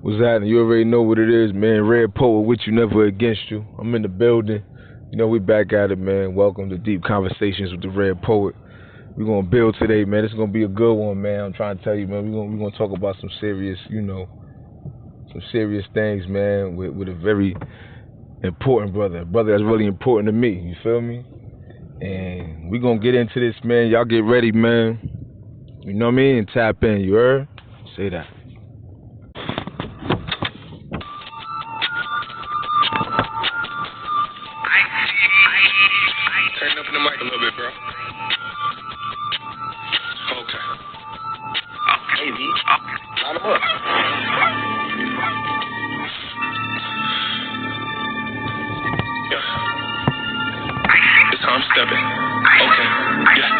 What's happening? You already know what it is, man. Red Poet with you, never against you. I'm in the building. You know, we back at it, man. Welcome to Deep Conversations with the Red Poet. We're gonna build today, man. It's gonna be a good one, man. I'm trying to tell you, man. We're gonna talk about some serious, some serious things, man, with a very important brother. A brother that's really important to me. You feel me? And we're gonna get into this, man. Y'all get ready, man. You know what I mean? Tap in, you heard? Say that. Turn up in the mic a little bit, bro. Okay. Hey, V. Line them up. Yeah. It's how I'm stepping. Okay. Yeah.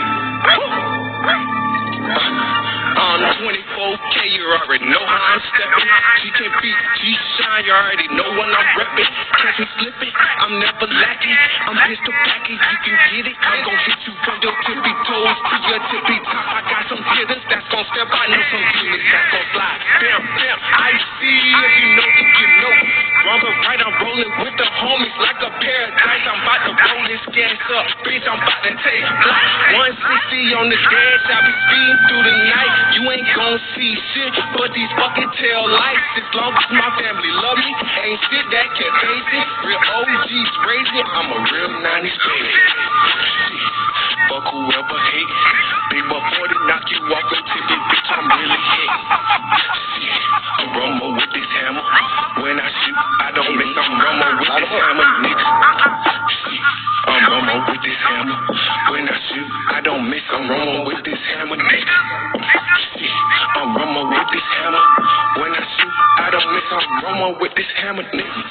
24K, you already know how I'm stepping. GKB, G-Shine, you already know when I'm repping. Catch me slipping, I'm never lacking. I'm pistol packing, you can get it. I'm gon' hit you from your tippy toes to your tippy top. I got some hitters that's gon' step. I know some demons that's gon' slide. Bam, bam, I see if you know, you know. Wrong or right, I'm rolling with the homies like a paradise. I'm about to roll this gas up, bitch, I'm about to take flight. 160 on the dash, I be speeding through the night. You ain't gon' see shit but these fucking tail lights. As long as my family love me, ain't shit that can face it. Real OGs raising, I'm a real 90s baby. Fuck whoever hate. Big but 40 knock you off and tip it, bitch, I'm really hit. I'm rumble with this hammer. When I shoot, I don't miss. I'm rumble with this hammer, nigga. I'm rumble with this hammer. When I shoot, I don't miss. I'm rumble with this hammer, nigga. I'm rumble with this hammer. When I shoot, I don't miss. I'm rumble with this hammer, nigga.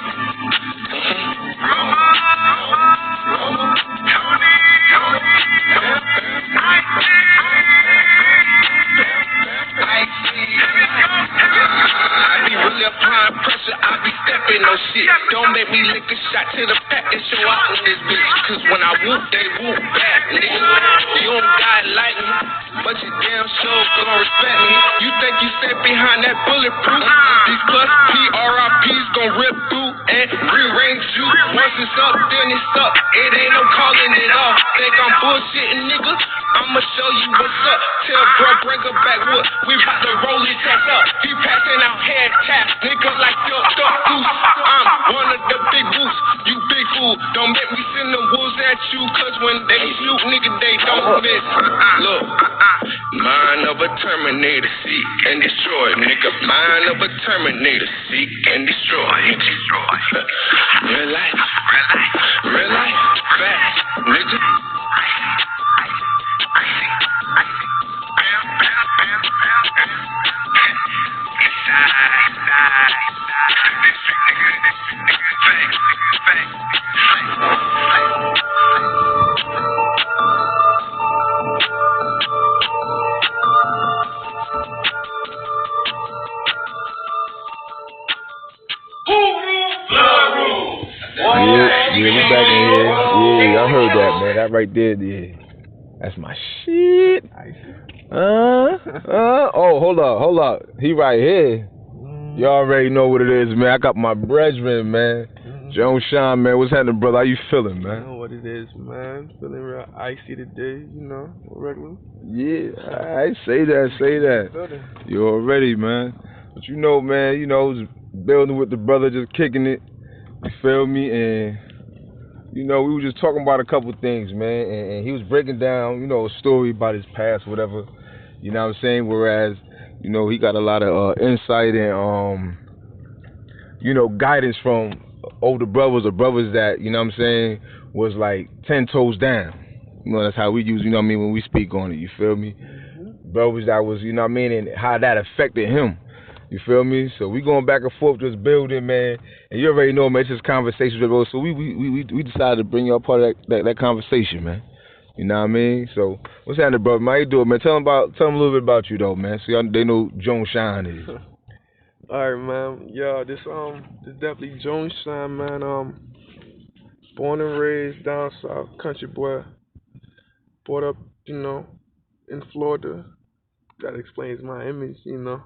I be really applying pressure, I be stepping no shit. Don't make me lick a shot to the pack and show out in this bitch. Cause when I whoop, they whoop back, nigga. You don't got lightning, but you damn sure gon' respect me. You think you sit behind that bulletproof? These plus PRIPs gon' rip through and rearrange you. Once it's up, then it's up. It ain't no calling it off. Think I'm bullshitting, nigga? I'ma show you what's up. Tell bro, bring her back wood. We bout to roll his ass up. He passing out head taps, nigga like your duck goose. I'm one of the big wolves. You big fool. Don't make me send them wolves at you, cause when they shoot, nigga, they don't miss. Look, mind of a Terminator, seek and destroy, nigga. Mind of a Terminator, seek and destroy. Real life, facts, nigga. Yeah, we back in here. Yeah, I heard that, man. That right there, yeah. That's my shit. Oh, hold up. He right here. Y'all already know what it is, man. I got my brethren, man. Joe Shine, man. What's happening, brother? How you feeling, man? You know what it is, man. Feeling real icy today, regular. Yeah, I say that. You already, man. But you know, man, building with the brother, just kicking it. You feel me? And we were just talking about a couple things, man. And he was breaking down, a story about his past, whatever. You know what I'm saying? Whereas, he got a lot of insight and guidance from older brothers or brothers that, was like 10 toes down. That's how we use, when we speak on it, you feel me? Brothers that was, and how that affected him. You feel me? So we going back and forth, just building, man. And you already know, man, it's just conversations, bro. So we decided to bring you a part of that conversation, man. You know what I mean? So what's happening, brother? Man, how you doing, man? Tell them a little bit about you, though, man. So they know Joan Shine is. All right, man. Yeah, this definitely Joan Shine, man. Born and raised down south, country boy. Brought up, in Florida. that explains my image, you know.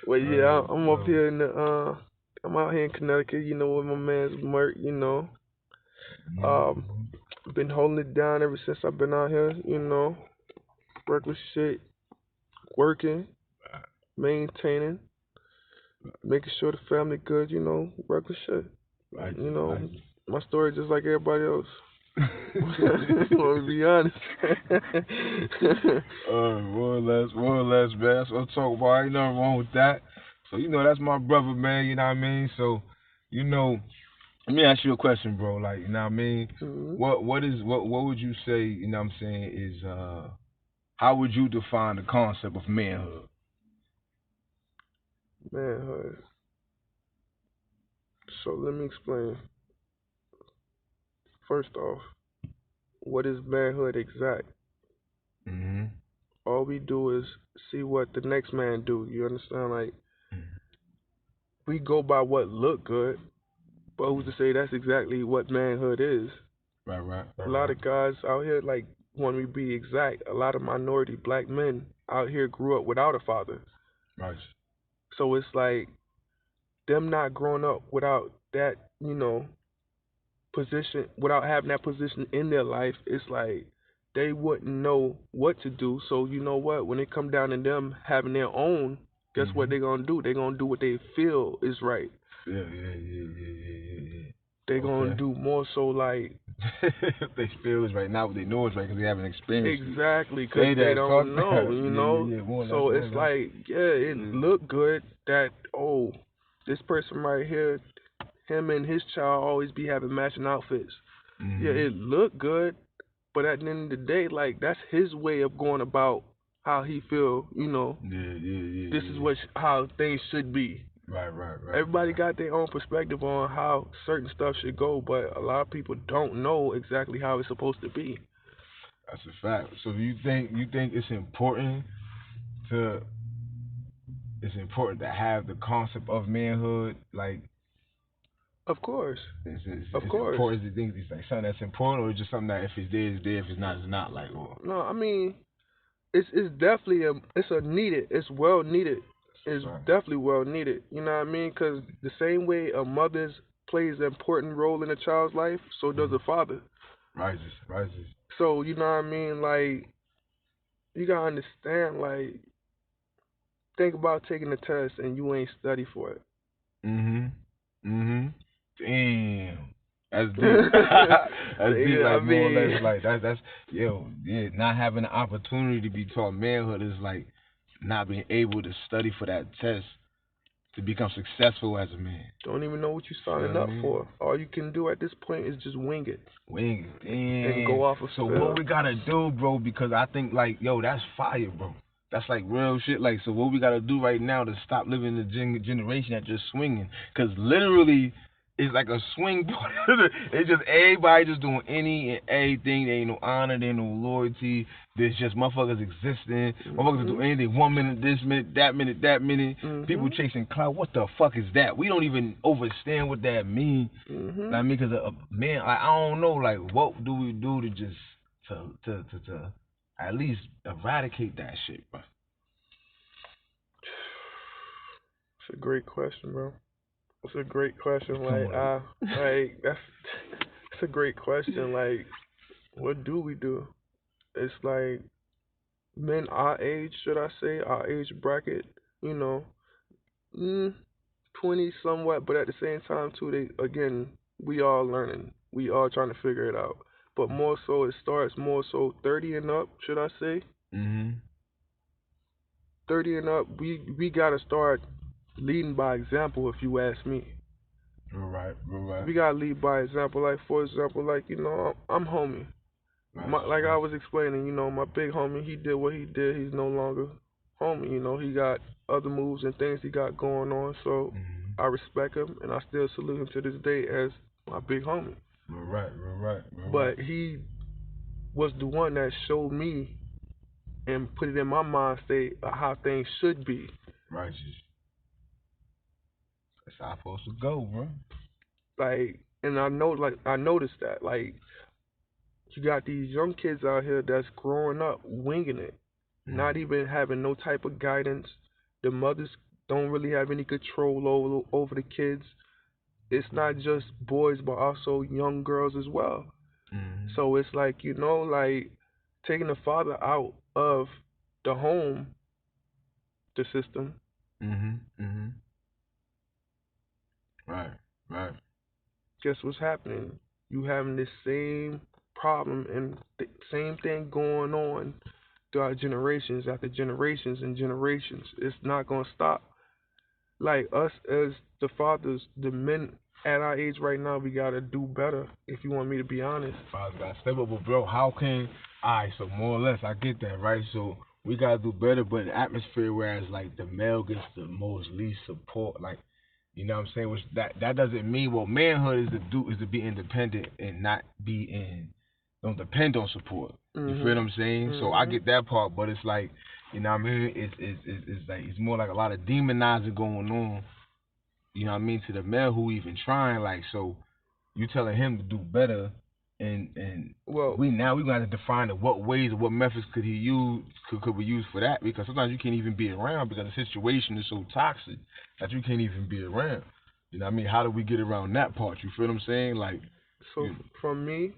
Well, yeah, I'm up here in the I'm out here in Connecticut, you know, with my man's Merc, you know. Um, been holding it down ever since I've been out here, you know. Reckless shit, working, maintaining, making sure the family good, you know, reckless shit. You know, my story just like everybody else. Let me be honest. More or less, man. That's what I'm talking about. Ain't nothing wrong with that. So, you know, that's my brother, man. You know what I mean? So, you know, let me ask you a question, bro. Like, you know what I mean? What would you say, you know what I'm saying, is how would you define the concept of manhood? Manhood. So let me explain. First off, what is manhood exact? Mm-hmm. All we do is see what the next man do. You understand? Like we go by what look good, but who's to say that's exactly what manhood is? Right. A lot of guys out here, like when we be exact, a lot of minority black men out here grew up without a father. Right. So it's like them not growing up without that, you know, position, without having that position in their life, it's like they wouldn't know what to do. So you know what? When it come down to them having their own, guess what they gonna do? They gonna do what they feel is right. Yeah. They gonna do more so like they feel is right now, what they know is right because they haven't experienced exactly because they don't know, you know. Yeah, so it's like it look good that this person right here, him and his child always be having matching outfits. Mm-hmm. Yeah, it look good, but at the end of the day, like that's his way of going about how he feel. You know, this is how things should be. Right. Everybody got their own perspective on how certain stuff should go, but a lot of people don't know exactly how it's supposed to be. That's a fact. So you think it's important to have the concept of manhood, like Of course. Of course. Important to think it's like something that's important, or just something that if it's there, it's there. If it's not, it's not. Like, or no, I mean, it's definitely it's well needed. It's definitely well needed. You know what I mean? Because the same way a mother plays an important role in a child's life, so does a father. Rises. So you know what I mean? Like, you gotta understand. Like, think about taking a test and you ain't study for it. Damn. That's deep. That's deep. Like, more or less, like that's not having the opportunity to be taught manhood is like not being able to study for that test to become successful as a man. Don't even know what you're signing up for. All you can do at this point is just wing it. Damn. And go off of So what we gotta do, bro? Because I think like, that's fire, bro. That's like real shit. Like, so what we gotta do right now to stop living the generation that just swinging? Because literally, it's like a swing party. It's just everybody just doing any and everything. There ain't no honor, there ain't no loyalty. There's just motherfuckers existing. Motherfuckers do anything. 1 minute, this minute, that minute, that minute. People chasing clout. What the fuck is that? We don't even understand what that means. I mean, because man, I don't know. Like, what do we do to just to at least eradicate that shit, bro? It's a great question, bro. It's a great question. Like, it's a great question. Like, what do we do? It's like men our age, should I say, our age bracket, you know, 20 somewhat, but at the same time too, we all learning. We all trying to figure it out. But more so, it starts more so 30 and up, should I say? 30 and up, we gotta start leading by example, if you ask me. Right. We gotta lead by example. Like, for example, like, you know, I'm homie. Like I was explaining, you know, my big homie, he did what he did. He's no longer homie. You know, he got other moves and things he got going on. So I respect him, and I still salute him to this day as my big homie. Right. But he was the one that showed me and put it in my mind state of how things should be. Right. That's how it's supposed to go, bro. Like, and I noticed that, like, you got these young kids out here that's growing up winging it. not even having no type of guidance. The mothers don't really have any control over the kids. It's not just boys, but also young girls as well. So it's like, like taking the father out of the home, the system. Right, right. Guess what's happening? You having this same problem and same thing going on throughout generations after generations and generations. It's not gonna stop. Like us as the fathers, the men at our age right now, we gotta do better. If you want me to be honest. Fathers gotta step up, but bro, how can so more or less I get that, right? So we gotta do better, but the atmosphere whereas like the male gets the most least support, like you know what I'm saying? Which that doesn't mean manhood is to be independent and not be don't depend on support. You feel what I'm saying? So I get that part, but it's like, you know what I mean? It's like it's more like a lot of demonizing going on. You know what I mean, to the male who even trying, like, so you telling him to do better, and well, we gonna have to define what ways or what methods could he use could we use for that, because sometimes you can't even be around because the situation is so toxic that you can't even be around. You know what I mean? How do we get around that part? You feel what I'm saying? Like, so from me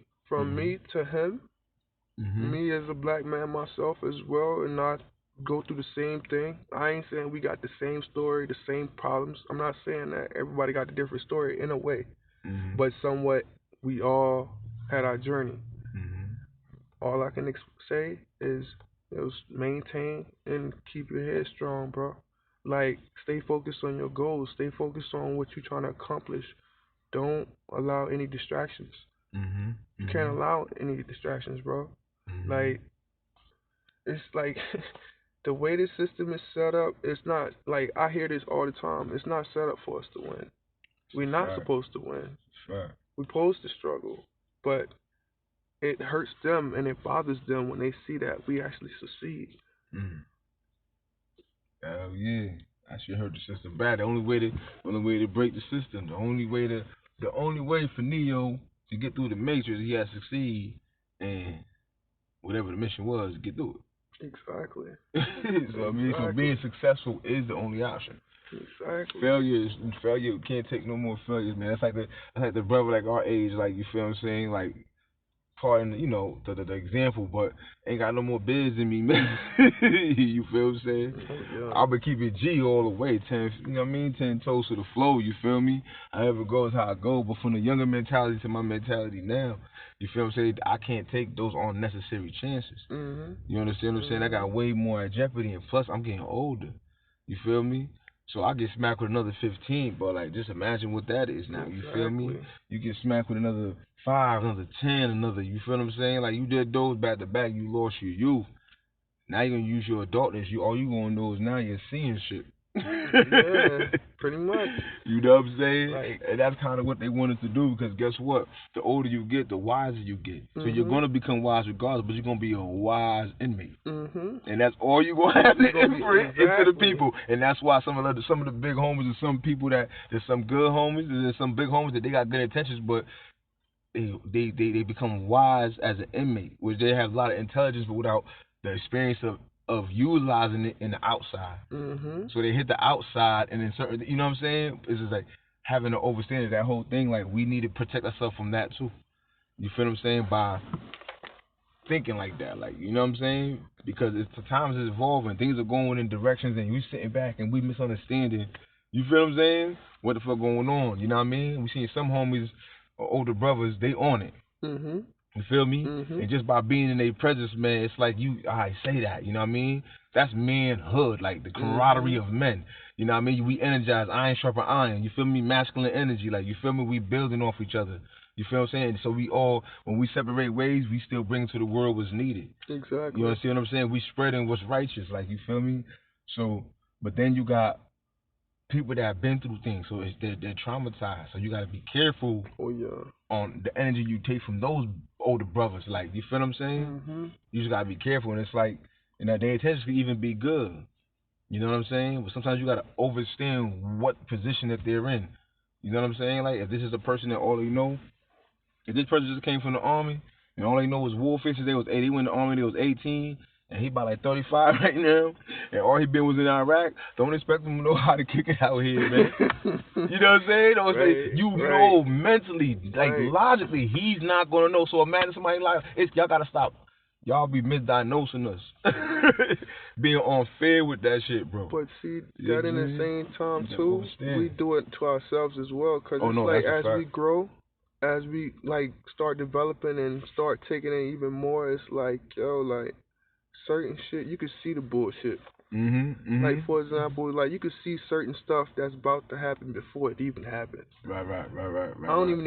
to him, me as a black man myself as well, and I go through the same thing. I ain't saying we got the same story, the same problems. I'm not saying that everybody got a different story in a way, but somewhat we all had our journey. All I can say is maintain and keep your head strong, bro. Like, stay focused on your goals. Stay focused on what you're trying to accomplish. Don't allow any distractions. You can't allow any distractions, bro. Like, it's like the way the system is set up, it's not like, I hear this all the time. It's not set up for us to win. We're not supposed to win. We're supposed to struggle, but it hurts them and it bothers them when they see that we actually succeed. Hell yeah, I should hurt the system bad. The only way to break the system, the only way for Neo to get through the Matrix, he has to succeed, and whatever the mission was, get through it. Exactly. So I mean, so being successful is the only option. Exactly. Failure can't take no more failures, man. That's like the brother like our age, like, you feel what I'm saying, like, pardon, the example, but ain't got no more biz in me, man. You feel what I'm saying? Yeah. I'll be keeping G all the way, 10 toes to the flow, you feel me? However it goes, how I go, but from the younger mentality to my mentality now, you feel what I'm saying? I can't take those unnecessary chances. You understand what I'm saying? I got way more at jeopardy, and plus I'm getting older. You feel me? So I get smacked with another 15, but like, just imagine what that is now. You feel me? You get smacked with another 5, another 10, another. You feel what I'm saying? Like, you did those back to back, you lost your youth. Now you're gonna use your adultness. All you gonna know is now you're seeing shit. Yeah, pretty much. You know what I'm saying? Like, and that's kind of what they wanted to do, because guess what? The older you get, the wiser you get. So you're gonna become wise regardless, but you're gonna be a wise inmate. And that's all you're gonna have to imprint into the people. And that's why some of the big homies and some people there's some good homies, and there's some big homies that they got good intentions, but they become wise as an inmate, which they have a lot of intelligence, but without the experience of utilizing it in the outside. So they hit the outside, and then certain, you know what I'm saying? It's just like having to understand that whole thing. Like, we need to protect ourselves from that too. You feel what I'm saying? By thinking like that, like, you know what I'm saying? Because the times is evolving, things are going in directions, and we sitting back and we misunderstanding. You feel what I'm saying? What the fuck going on? You know what I mean? We seen some homies, older brothers, they on it. You feel me? And just by being in their presence, man, it's like I say that, you know what I mean? That's manhood, like the camaraderie of men. You know what I mean? We energize, iron sharpen iron. You feel me? Masculine energy, like, you feel me? We building off each other. You feel what I'm saying? So we all, when we separate ways, we still bring to the world what's needed. Exactly. You understand what I'm saying? We spreading what's righteous, like, you feel me? So, but then you got people that have been through things, so they're traumatized. So you got to be careful on the energy you take from those older brothers. Like, you feel what I'm saying? You just got to be careful, and it's like, their intentions could even be good. You know what I'm saying? But sometimes you got to understand what position that they're in. You know what I'm saying? Like, if this is a person that all they know, if this person just came from the army and all they know was warfare since they went in the army, they was 18, and he about like 35 right now, and all he been was in Iraq. Don't expect him to know how to kick it out here, man. You know what I'm saying? Don't say you know mentally, like logically, he's not gonna know. So imagine somebody like y'all gotta stop. Y'all be misdiagnosing us, being unfair with that shit, bro. But see, that in the same time too, we do it to ourselves as well. Cause it's like as we grow, as we like start developing and start taking it even more, it's like like certain shit you can see the bullshit. Like for example, like you can see certain stuff that's about to happen before it even happens. Right. I don't even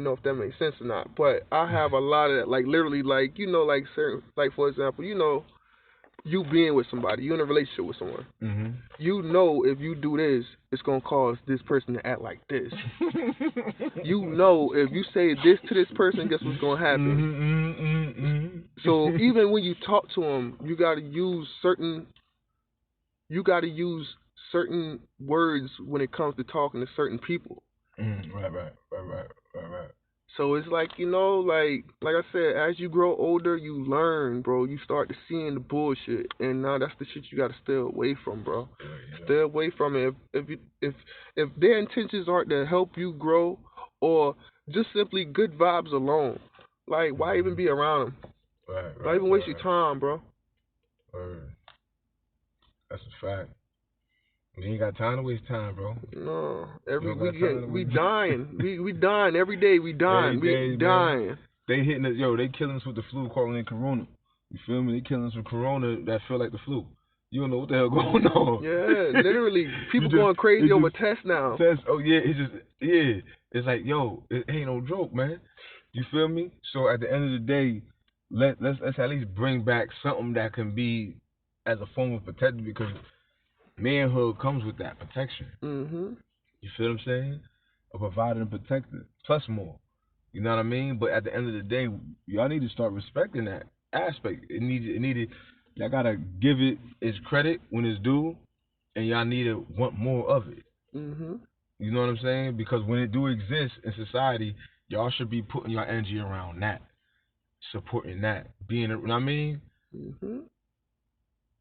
know if that makes sense or not. But I have a lot of that. Like literally, like like certain, like for example, you being with somebody, you in a relationship with someone. You know if you do this, it's gonna cause this person to act like this. You know if you say this to this person, guess what's gonna happen. So even when you talk to them, you gotta use certain words when it comes to talking to certain people. Right. So it's like, like I said, as you grow older, you learn, bro. You start to seeing the bullshit, and now that's the shit you gotta stay away from, bro. Stay away from it. If their intentions aren't to help you grow, or just simply good vibes alone, like why even be around them? Why even waste your time, bro? That's a fact. We ain't got time to waste time, bro. No, every weekend we dying. we dying every day. We dying. We dying. Man. They hitting us, they killing us with the flu, calling it corona. You feel me? They killing us with corona that feel like the flu. You don't know what the hell going on. Yeah, literally, people going crazy over tests now. It's like, it ain't no joke, man. You feel me? So at the end of the day, let's at least bring back something that can be as a form of protection, because manhood comes with that protection. You feel what I'm saying? A provider and protector, plus more. You know what I mean? But at the end of the day, y'all need to start respecting that aspect. Y'all gotta give it its credit when it's due, and y'all need to want more of it. You know what I'm saying? Because when it do exist in society, y'all should be putting your energy around that, supporting that, being, you know what I mean?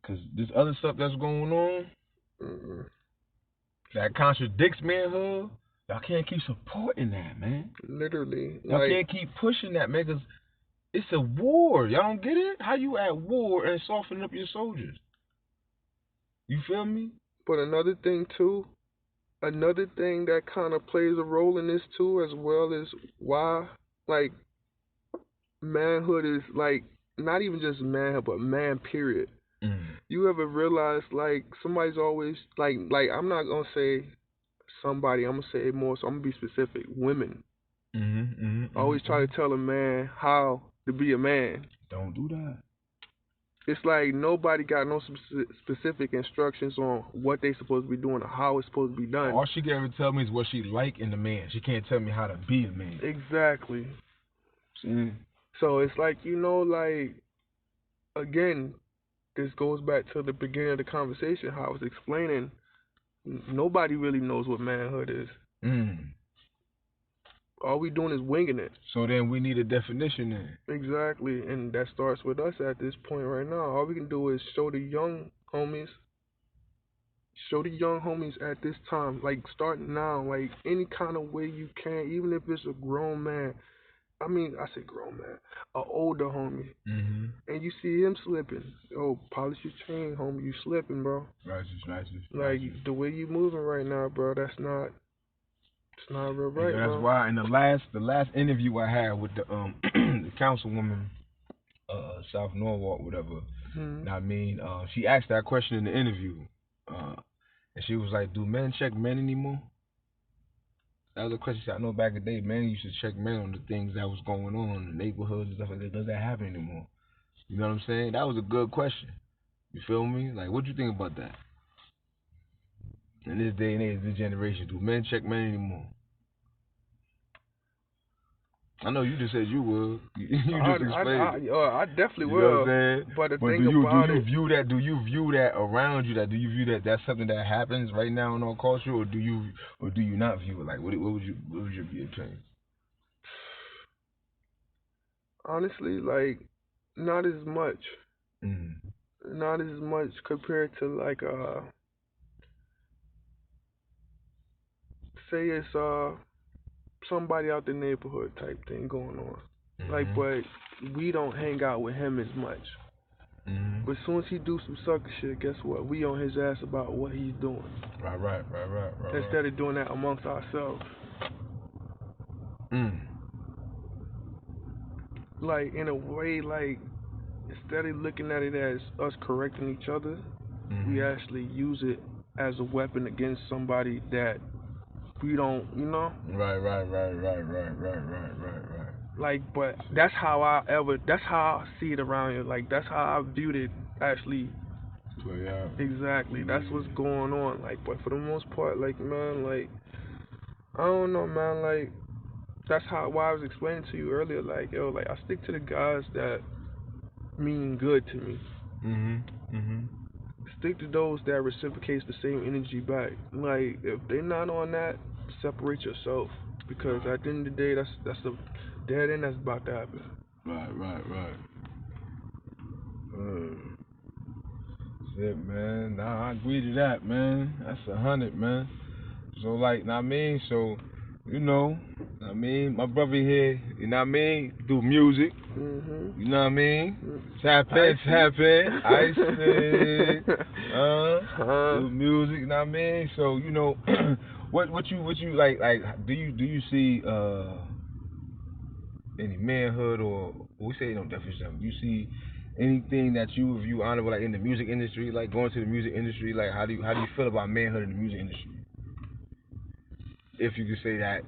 Because this other stuff that's going on, that contradicts manhood, y'all can't keep supporting that, man. Literally. Y'all can't keep pushing that, man, because it's a war. Y'all don't get it? How you at war and softening up your soldiers? You feel me? But another thing that kind of plays a role in this too, as well, is why, like, manhood is, like, not even just manhood, but man, period. You ever realize, like, somebody's always, like I'm not going to say somebody, I'm going to say it more, so I'm going to be specific. Women. Always try to tell a man how to be a man. Don't do that. It's like nobody got no specific instructions on what they supposed to be doing or how it's supposed to be done. All she can ever tell me is what she like in the man. She can't tell me how to be a man. Exactly. So it's like, like, again, this goes back to the beginning of the conversation, how I was explaining, nobody really knows what manhood is. All we doing is winging it. So then we need a definition then. Exactly, and that starts with us at this point right now. All we can do is show the young homies at this time, like starting now, like any kind of way you can, even if it's a grown man. I mean, I say grown man, an older homie, and you see him slipping. Oh, polish your chain, homie, you slipping, bro. Righteous. Like, the way you moving right now, bro, it's not real right, that's bro. why in the last interview I had with the the councilwoman, South Norwalk, whatever. I mean, she asked that question in the interview, and she was like, "Do men check men anymore?" That was a question. I know back in the day, men used to check men on the things that was going on in the neighborhoods and stuff like that. Does that happen anymore? You know what I'm saying? That was a good question. You feel me? Like, what you think about that? In this day and age, this generation, do men check men anymore? I know you just said you would. You just explained it. I definitely will. You know what I'm saying? But do you view that around you? Do you view that that's something that happens right now in our culture, or do you not view it? Like, what would your view change? Honestly, like, not as much. Not as much compared to like say it's somebody out the neighborhood type thing going on. Like, but we don't hang out with him as much. But as soon as he do some sucker shit, guess what? We on his ass about what he's doing. Right. Instead of doing that amongst ourselves. Like, in a way, like, instead of looking at it as us correcting each other, we actually use it as a weapon against somebody that we don't, you know? Right. Like, but that's how I see it around here. Like, that's how I viewed it actually. Play out. Exactly. That's what's going on. Like, but for the most part, like, man, like, I don't know, man, like, that's why I was explaining to you earlier, like, yo, like, I stick to the guys that mean good to me. Stick to those that reciprocates the same energy back. Like, if they're not on that, separate yourself. Because at the end of the day, that's the dead end that's about to happen. Right. That's it, man. Nah, I agree to that, man. That's 100, man. So, like, know what I mean? So, you know what I mean? My brother here, you know what I mean? Do music. You know what I mean? Tap in. Ice do music, you know what I mean? So, you know, what you like do you see any manhood, or we say no definition? You see anything that you view honorable, like in the music industry, like going to the music industry, like how do you feel about manhood in the music industry? If you could say that,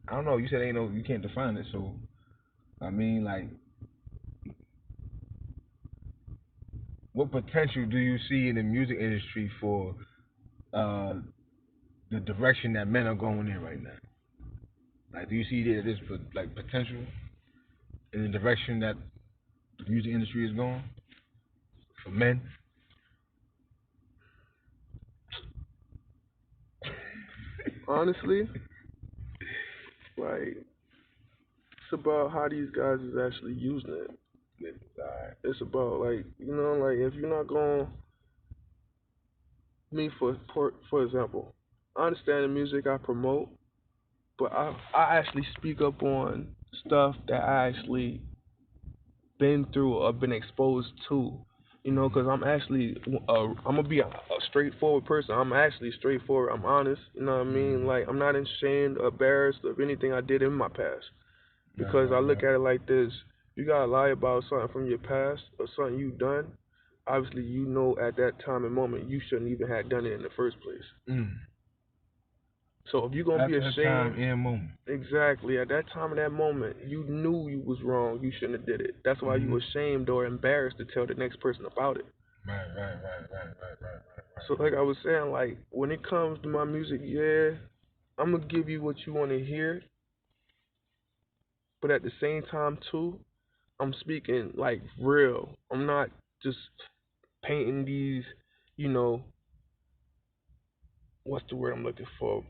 I don't know. You said you can't define it, so I mean, like, what potential do you see in the music industry for the direction that men are going in right now? Like, do you see that there's like potential in the direction that the music industry is going for men? Honestly, like, it's about how these guys is actually using it. It's about, like, you know, like, if you're not going, me for example, I understand the music I promote, but I actually speak up on stuff that I actually been through or been exposed to. You know, because I'm actually, I'm gonna be a straightforward person. I'm actually straightforward. I'm honest. You know what I mean? Like, I'm not ashamed or embarrassed of anything I did in my past. Because I look at it like this: you gotta lie about something from your past or something you've done. Obviously, you know at that time and moment you shouldn't even have done it in the first place. So if you're gonna be ashamed, time and moment. Exactly, at that time and that moment, you knew you was wrong. You shouldn't have did it. That's why you ashamed or embarrassed to tell the next person about it. Right. So like I was saying, like, when it comes to my music, yeah, I'm gonna give you what you want to hear, but at the same time too, I'm speaking like real. I'm not just painting these, you know, what's the word I'm looking for?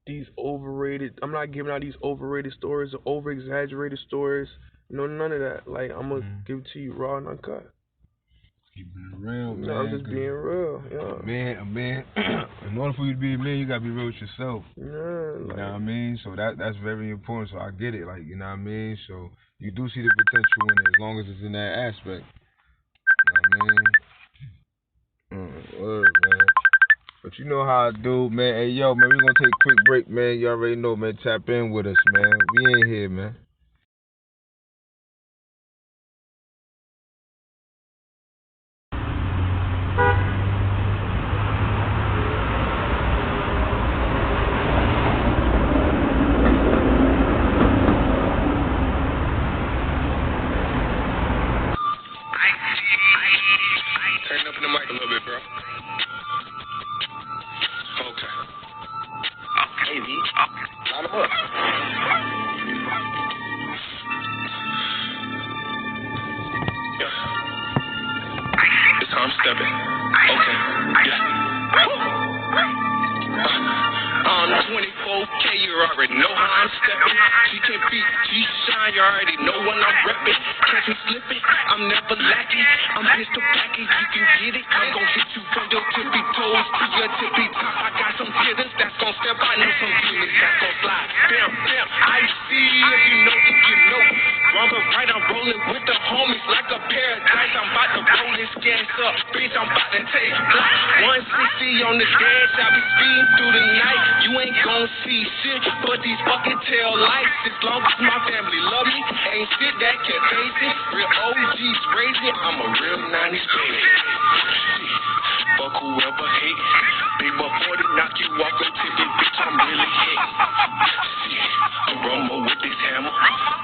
These overrated. I'm not giving out these overrated stories or over exaggerated stories. No, none of that. Like, I'm gonna give it to you raw and uncut. Keeping it real, man. No, I'm just being real. Yeah. A man. In order for you to be a man, you gotta be real with yourself. Yeah. You Like, know what I mean? So that's very important. So I get it. Like, you know what I mean? So you do see the potential in it as long as it's in that aspect. You know what I mean? Word, man. But you know how I do, man. Hey, yo, man, we gonna take a quick break, man. You already know, man. Tap in with us, man. We ain't here, man. Turn up in the mic a little bit, bro. Okay. Okay, B. Line 'em up. Yeah. It's time stepping. Okay. Yeah. On 24K, 24K, you already know how I'm stepping. She can beat, she shine, you already know when I'm repping. Catch me slipping, I'm never lacking. I'm pistol packing, you can get it. I'm gon' hit you from your tippy toes to your tippy top. I got some hitters that's gon' step. I know some demons that's gon' slide. Damn, I see if you know, you know. Wrong but right, I'm rolling with the homies like a paradise. I'm about to roll this gas up, bitch, I'm about to take flight. 160 on the dash, I be speeding through the night. You ain't gon' see shit but these fucking tail lights. As long as my family love me, ain't shit that can face it. Real OGs raising, I'm a real 90s baby. Fuck whoever hate. Big but 40 knock you off a tippy, bitch, I'm really hit. I'm rumble with this hammer.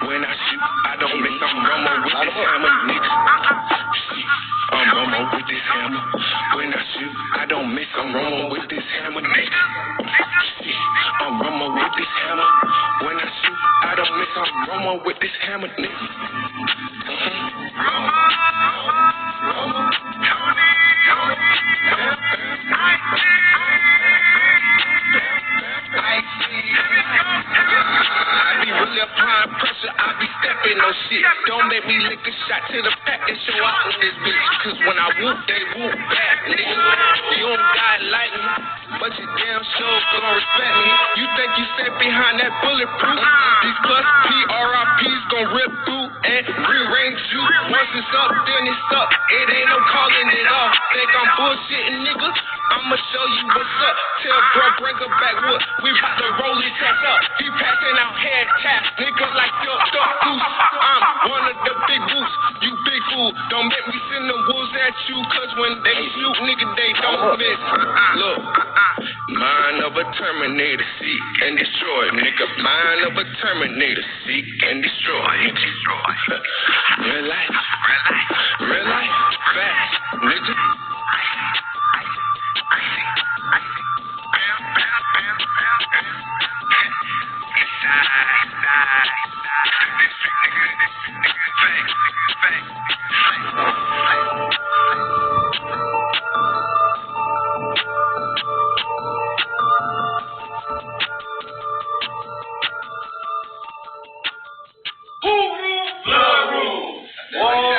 When I shoot, I don't miss. I'm rumble with this hammer, nigga. I'm rumble with this hammer. When I shoot, I don't miss. I'm rumble with this hammer, nigga. I'm rumble with this hammer. When I shoot, I don't miss. I'm rumble with this hammer, nigga. Applying pressure, I be stepping on shit. Don't make me lick a shot to the back and show out on this bitch. Cause when I whoop, they whoop back, nigga. You don't got like me, but you damn sure gon' respect me. You think you safe behind that bulletproof? These plus PRIPs gon' rip through and rearrange you. Once it's up, then it's up. It ain't no calling it off. Think I'm bullshitting, nigga? I'ma show you what's up. Tell bro, bring her back wood. We bout to roll his ass up. He passing out head taps. Niggas like your duck goose. I'm one of the big wolves. You big fool. Don't make me send them wolves at you. Cause when they shoot, nigga, they don't miss. Look. Mind of a Terminator, seek and destroy. Nigga, mind of a Terminator, seek and destroy. Real life. Real life. Fast. Nigga. Wall